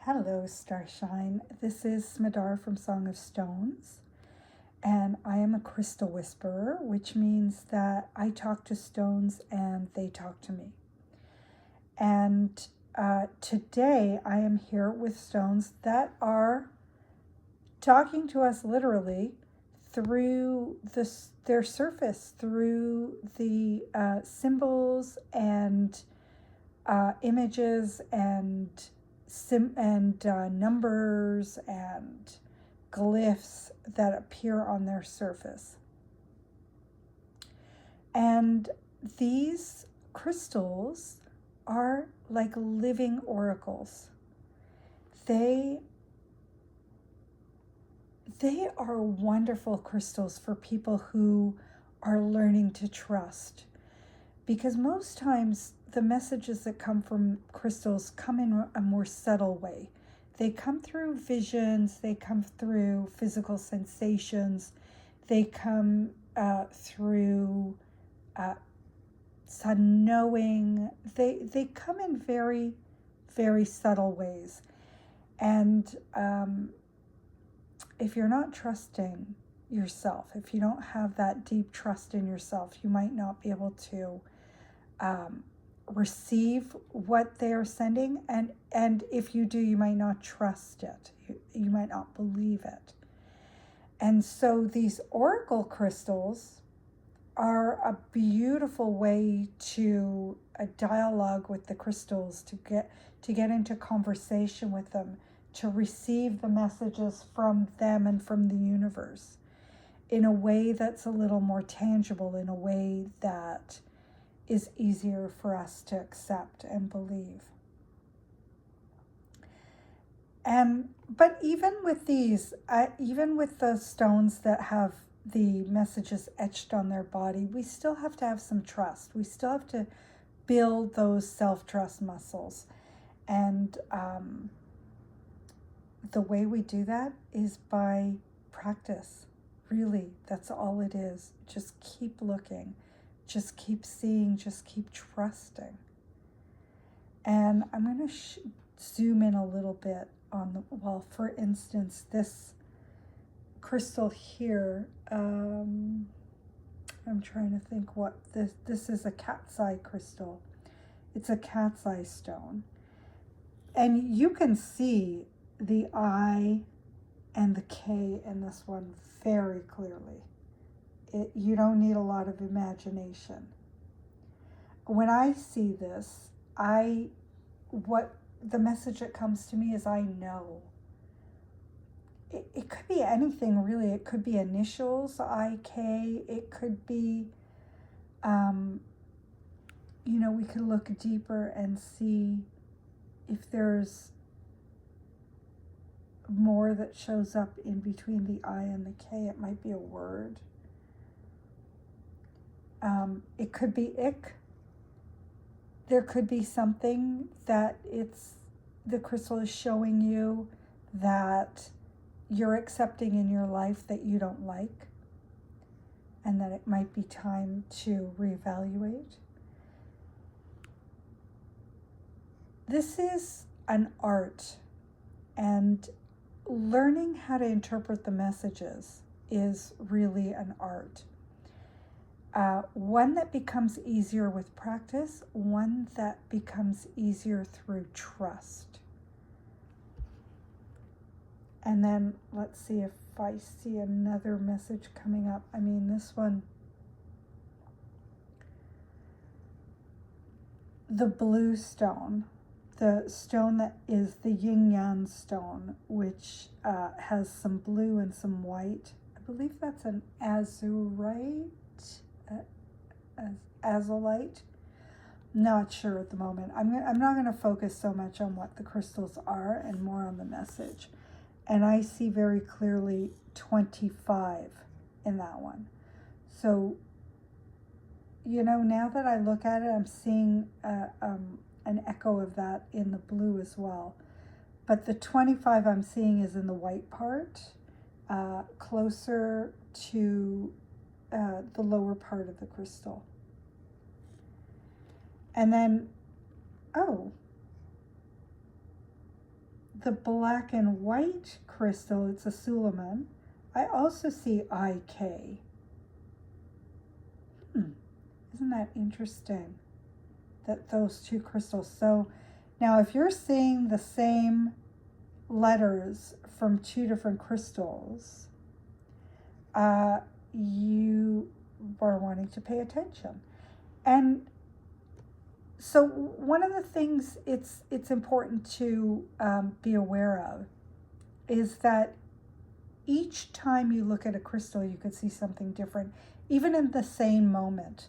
Hello, Starshine. This is Smadar from Song of Stones, and I am a crystal whisperer, which means that I talk to stones and they talk to me. And today I am here with stones that are talking to us literally through their surface, through the symbols and images and numbers and glyphs that appear on their surface. And these crystals are like living oracles. They are wonderful crystals for people who are learning to trust. Because most times the messages that come from crystals come in a more subtle way. They come through visions, they come through physical sensations, they come through sudden knowing. They come in very, very subtle ways. And if you're not trusting yourself, if you don't have that deep trust in yourself, you might not be able to receive what they are sending, and if you do, you might not trust it. You might not believe it. And so these oracle crystals are a beautiful way to a dialogue with the crystals, to get into conversation with them, to receive the messages from them and from the universe in a way that's a little more tangible, in a way that is easier for us to accept and believe. But even with these, even with the stones that have the messages etched on their body, we still have to have some trust. We still have to build those self-trust muscles. And the way we do that is by practice. Really, that's all it is. Just keep looking. Just keep seeing, just keep trusting. And I'm going to zoom in a little bit on for instance, this crystal here, I'm trying to think what this is. A cat's eye crystal. It's a cat's eye stone. And you can see the I and the K in this one very clearly. You don't need a lot of imagination. When I see this, what the message that comes to me is I know. It could be anything really. It could be initials, IK. It could be, we could look deeper and see if there's more that shows up in between the I and the K. It might be a word. It could be ick. There could be something that the crystal is showing you that you're accepting in your life that you don't like, and that it might be time to reevaluate. This is an art, and learning how to interpret the messages is really an art. One that becomes easier with practice, one that becomes easier through trust. And then let's see if I see another message coming up. I mean, this one, the blue stone, the stone that is the yin yang stone, which has some blue and some white. I believe that's an azurite. Azulite. Not sure at the moment. I'm not going to focus so much on what the crystals are and more on the message. And I see very clearly 25 in that one. So, now that I look at it, I'm seeing an echo of that in the blue as well. But the 25 I'm seeing is in the white part, closer to the lower part of the crystal. And then, the black and white crystal, it's a Suleiman. I also see IK. Isn't that interesting that those two crystals? So now if you're seeing the same letters from two different crystals, you are wanting to pay attention. And so one of the things it's important to be aware of is that each time you look at a crystal, you could see something different, even in the same moment.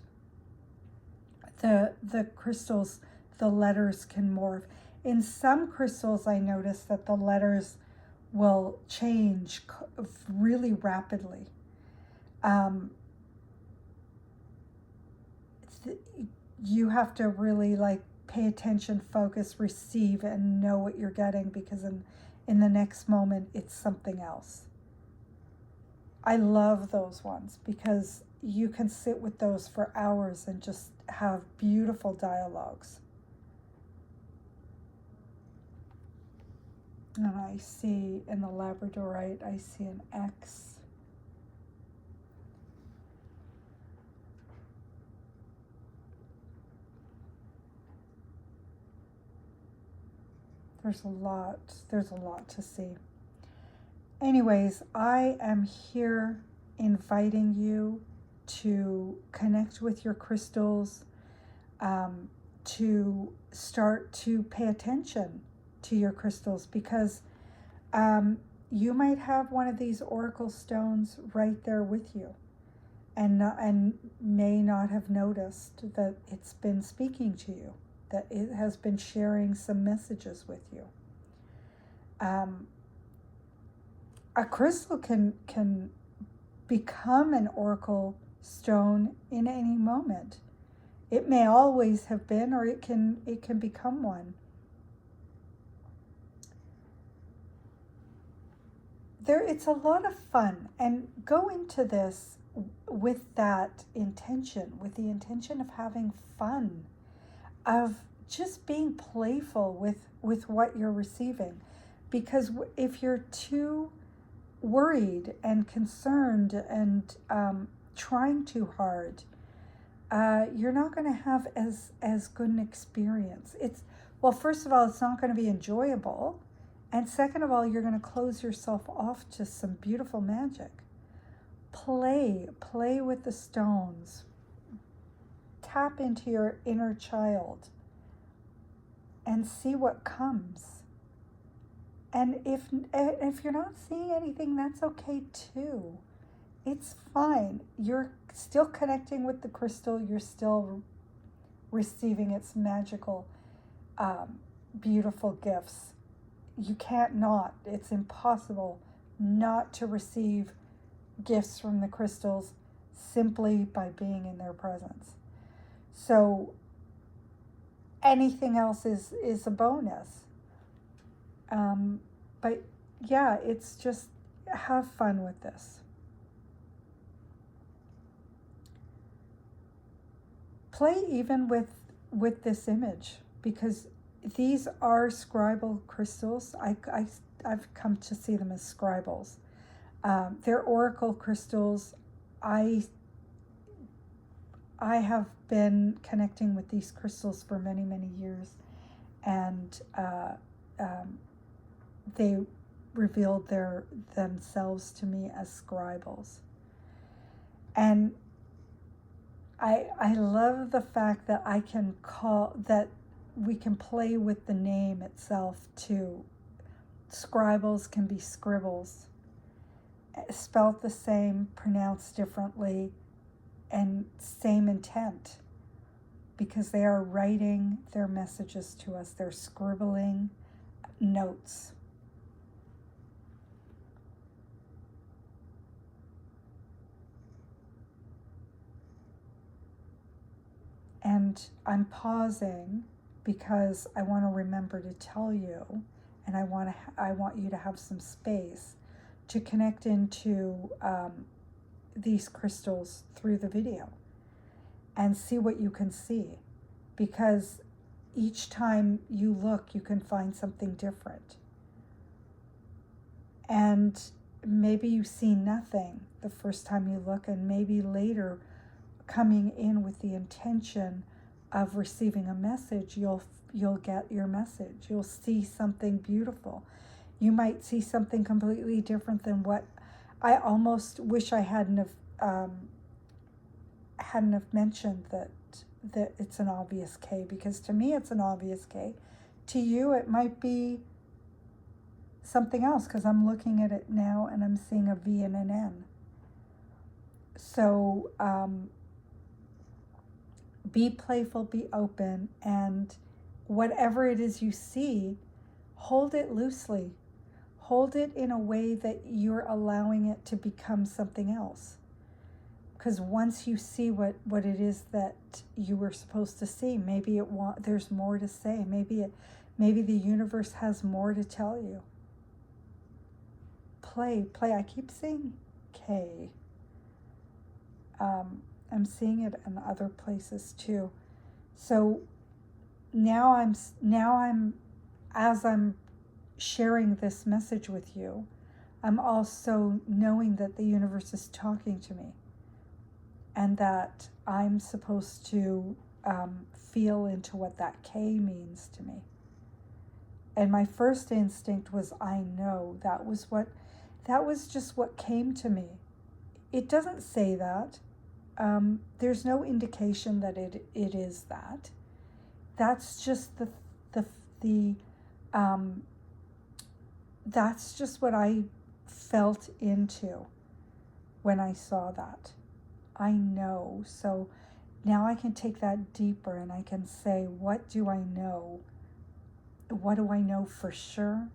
The crystals, the letters can morph. In some crystals, I noticed that the letters will change really rapidly. You have to really like pay attention, focus, receive, and know what you're getting, because in the next moment, it's something else. I love those ones because you can sit with those for hours and just have beautiful dialogues. And I see in the labradorite, I see an X. There's a lot to see. Anyways, I am here inviting you to connect with your crystals, to start to pay attention to your crystals, because you might have one of these oracle stones right there with you, and may not have noticed that it's been speaking to you, that it has been sharing some messages with you. A crystal can become an oracle stone in any moment. It may always have been, or it can become one. It's a lot of fun, and go into this with that intention, with the intention of having fun, of just being playful with what you're receiving. Because if you're too worried and concerned and trying too hard, you're not going to have as good an experience. Well, first of all, it's not going to be enjoyable. And second of all, you're going to close yourself off to some beautiful magic. Play with the stones. Tap into your inner child and see what comes. And if you're not seeing anything, that's okay too. It's fine. You're still connecting with the crystal. You're still receiving its magical, beautiful gifts. You can't not. It's impossible not to receive gifts from the crystals simply by being in their presence. So anything else is a bonus. But yeah, it's just have fun with this. Play even with this image, because these are scribal crystals. I've come to see them as scribals. They're oracle crystals. I have been connecting with these crystals for many, many years, and they revealed themselves to me as scribals. And I love the fact that we can play with the name itself too. Scribals can be scribbles, spelt the same, pronounced differently, and same intent, because they are writing their messages to us. They're scribbling notes. And I'm pausing because I want to remember to tell you, and I want you to have some space to connect into these crystals through the video and see what you can see, because each time you look, you can find something different. And maybe you see nothing the first time you look, and maybe later, coming in with the intention of receiving a message, you'll get your message. You'll see something beautiful. You might see something completely different than what I almost wish I hadn't have mentioned that it's an obvious K, because to me it's an obvious K. To you it might be something else, because I'm looking at it now and I'm seeing a V and an N. So be playful, be open, and whatever it is you see, hold it loosely. Hold it in a way that you're allowing it to become something else. Because once you see what it is that you were supposed to see, maybe there's more to say. Maybe the universe has more to tell you. Play. I keep saying K. I'm seeing it in other places too. So now I'm as I'm sharing this message with you, I'm also knowing that the universe is talking to me, and that I'm supposed to feel into what that K means to me. And my first instinct was, I know. That was just what came to me. It doesn't say that. There's no indication that it is that. That's just that's just what I felt into when I saw that. I know. So now I can take that deeper and I can say, what do I know? What do I know for sure?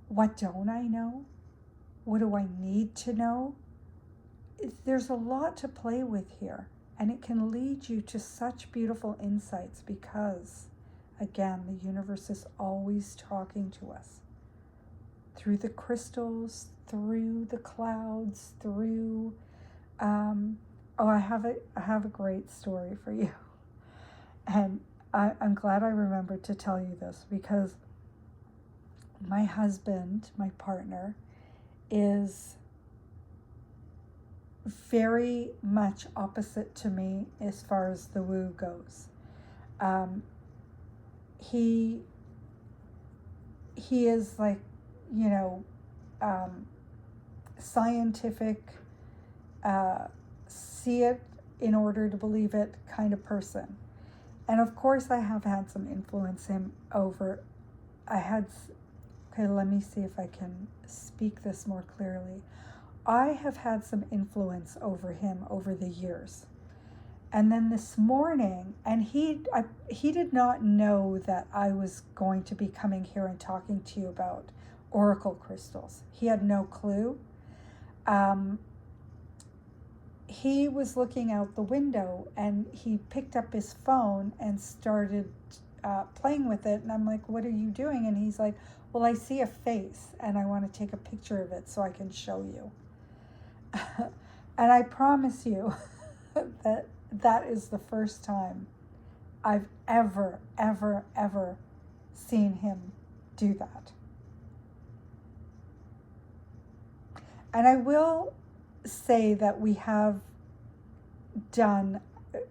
What don't I know? What do I need to know? There's a lot to play with here, and it can lead you to such beautiful insights, because, again, the universe is always talking to us through the crystals, through the clouds, through I have a great story for you. And I'm glad I remembered to tell you this, because my husband, my partner, is very much opposite to me as far as the woo goes. He is like, scientific, see it in order to believe it kind of person. And of course I have had some influence over. Okay, let me see if I can speak this more clearly. I have had some influence over him over the years. And then this morning, and he did not know that I was going to be coming here and talking to you about oracle crystals. He had no clue. He was looking out the window and he picked up his phone and started playing with it. And I'm like, what are you doing? And he's like, well, I see a face and I want to take a picture of it so I can show you. And I promise you that is the first time I've ever seen him do that. And I will say that we have done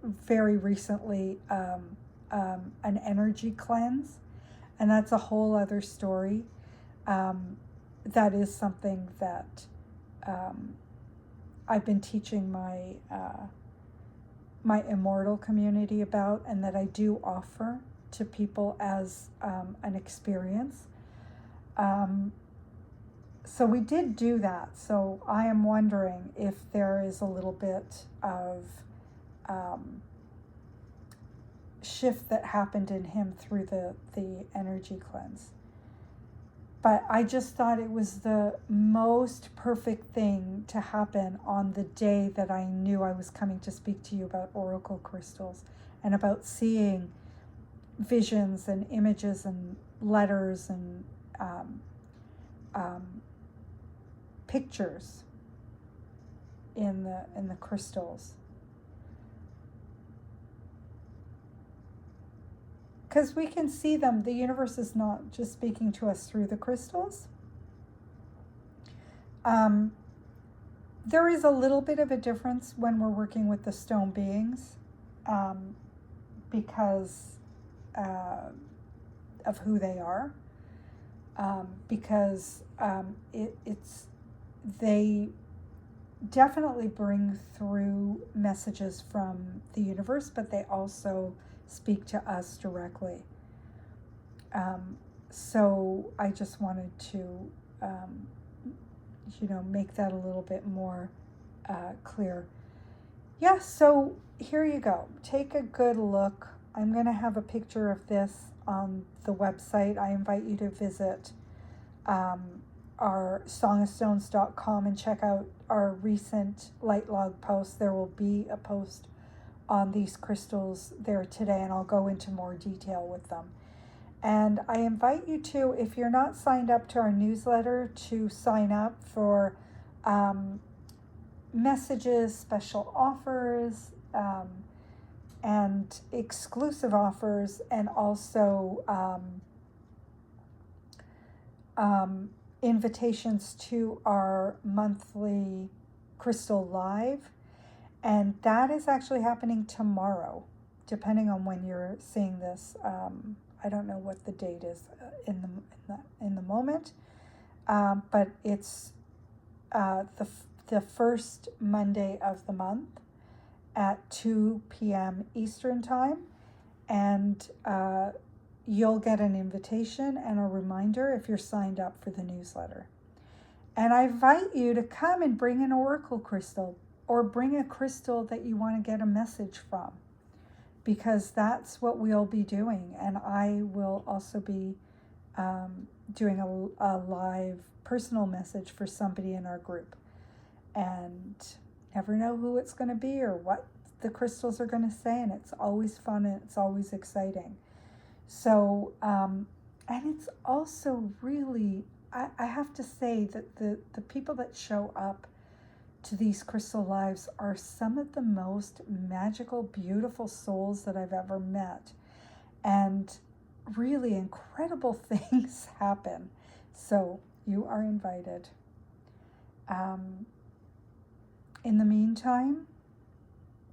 very recently an energy cleanse, and that's a whole other story. That is something that I've been teaching my my immortal community about, and that I do offer to people as an experience. So we did do that. So I am wondering if there is a little bit of shift that happened in him through the energy cleanse. But I just thought it was the most perfect thing to happen on the day that I knew I was coming to speak to you about oracle crystals and about seeing visions and images and letters and pictures in the crystals. Because we can see them. The universe is not just speaking to us through the crystals. Um, there is a little bit of a difference when we're working with the stone beings, um, because uh, of who they are. Because it's they definitely bring through messages from the universe, but they also speak to us directly. Um, so I just wanted to, um, make that a little bit more clear. Yeah, so here you go. Take a good look. I'm going to have a picture of this on the website. I invite you to visit um, our songofstones.com and check out our recent light log posts. There will be a post on these crystals there today, and I'll go into more detail with them. And I invite you to, if you're not signed up to our newsletter, to sign up for messages, special offers, and exclusive offers, and also invitations to our monthly Crystal Live. And that is actually happening tomorrow, depending on when you're seeing this. I don't know what the date is in the moment, but it's the first Monday of the month at 2 p.m. Eastern Time, and you'll get an invitation and a reminder if you're signed up for the newsletter. And I invite you to come and bring an oracle crystal, or bring a crystal that you want to get a message from, because that's what we'll be doing. And I will also be doing a live personal message for somebody in our group. And never know who it's going to be or what the crystals are going to say. And it's always fun and it's always exciting. So, and it's also really, I have to say that the people that show up to these crystal lives are some of the most magical, beautiful souls that I've ever met. And really incredible things happen. So you are invited. In the meantime,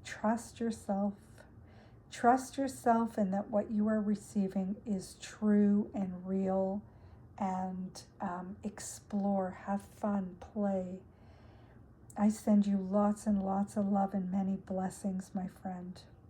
trust yourself. Trust yourself in that what you are receiving is true and real, and explore, have fun, play. I send you lots and lots of love and many blessings, my friend.